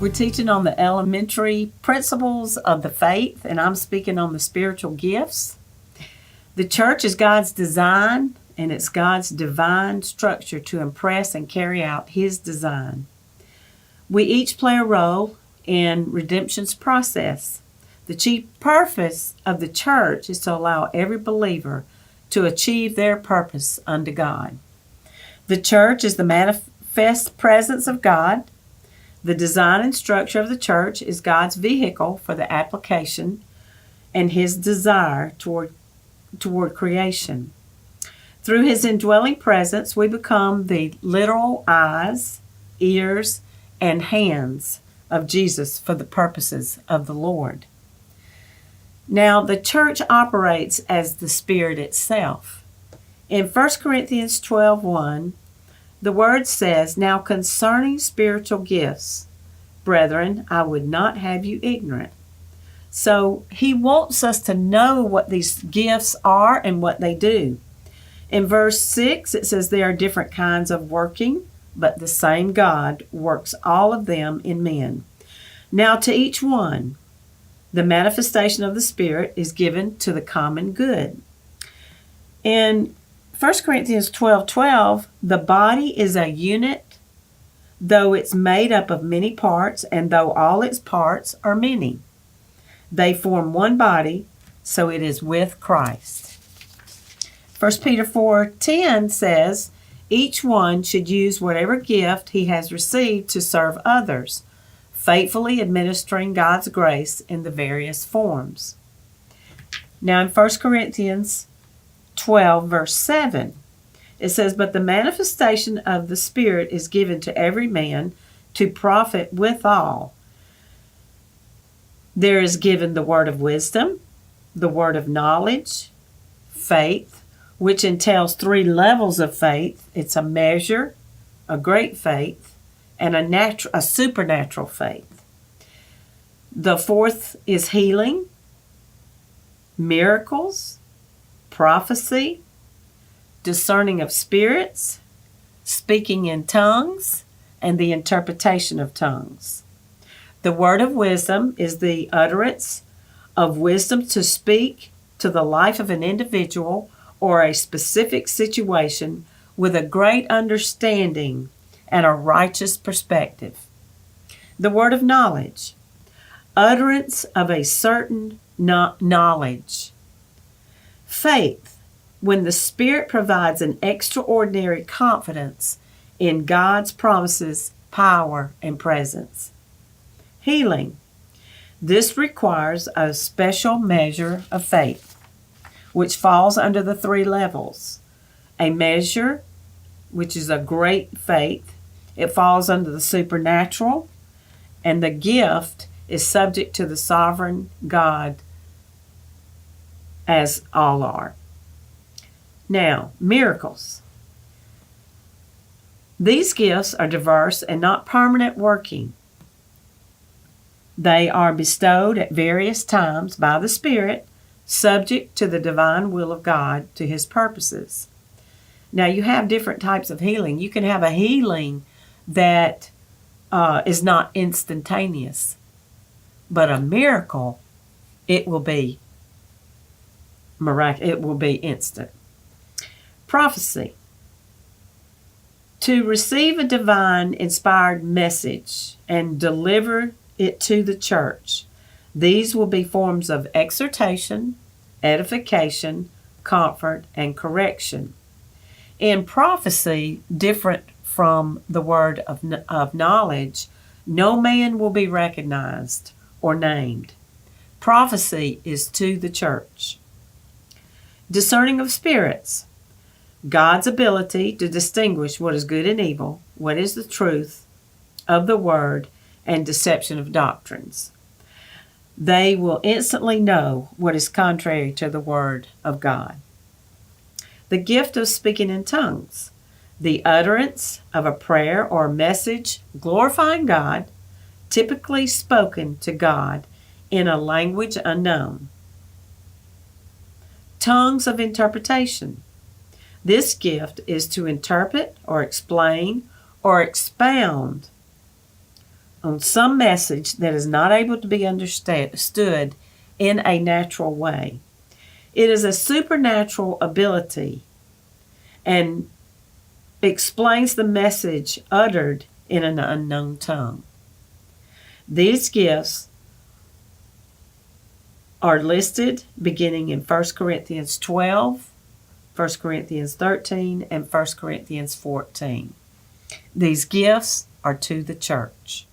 We're teaching on the elementary principles of the faith, and I'm speaking on the spiritual gifts. The church is God's design, and it's God's divine structure to impress and carry out His design. We each play a role in redemption's process. The chief purpose of the church is to allow every believer to achieve their purpose unto God. The church is the manifest presence of God. The design and structure of the church is God's vehicle for the application and His desire toward creation. Through His indwelling presence, we become the literal eyes, ears, and hands of Jesus for the purposes of the Lord. Now, the church operates as the Spirit itself. In 1 Corinthians 12:1, the Word says, "Now concerning spiritual gifts, brethren, I would not have you ignorant." So He wants us to know what these gifts are and what they do. In verse 6, it says, "There are different kinds of working, but the same God works all of them in men. Now to each one, the manifestation of the Spirit is given to the common good." In 1 Corinthians 12:12, the body is a unit, though it's made up of many parts, and though all its parts are many. They form one body, so it is with Christ. 1 Peter 4:10 says, "Each one should use whatever gift he has received to serve others, faithfully administering God's grace in the various forms." Now in 1 Corinthians 12, verse 7, it says, "But the manifestation of the Spirit is given to every man to profit withal. There is given the word of wisdom, the word of knowledge, faith," which entails 3 levels of faith. It's a measure, a great faith, and a supernatural faith. The 4th is healing, miracles, prophecy, discerning of spirits, speaking in tongues, and the interpretation of tongues. The word of wisdom is the utterance of wisdom to speak to the life of an individual or a specific situation with a great understanding and a righteous perspective. The word of knowledge, utterance of a certain knowledge. Faith, when the Spirit provides an extraordinary confidence in God's promises, power, and presence. Healing, this requires a special measure of faith, which falls under the 3 levels. A measure, which is a great faith, it falls under the supernatural, and the gift is subject to the sovereign God, as all are. Now, miracles. These gifts are diverse and not permanent working. They are bestowed at various times by the Spirit, subject to the divine will of God to His purposes. Now, you have different types of healing. You can have a healing that is not instantaneous, but a miracle, it will be miraculous. It will be instant. Prophecy. To receive a divine inspired message and deliver it to the church. These will be forms of exhortation, edification, comfort, and correction. In prophecy, different from the word of knowledge, no man will be recognized or named. Prophecy is to the church. Discerning of spirits, God's ability to distinguish what is good and evil, what is the truth of the word, and deception of doctrines. They will instantly know what is contrary to the word of God. The gift of speaking in tongues, the utterance of a prayer or message glorifying God, typically spoken to God in a language unknown. Tongues of interpretation. This gift is to interpret or explain or expound on some message that is not able to be understood in a natural way. It is a supernatural ability and explains the message uttered in an unknown tongue. These gifts are listed beginning in 1 Corinthians 12, 1 Corinthians 13, and 1 Corinthians 14. These gifts are to the church.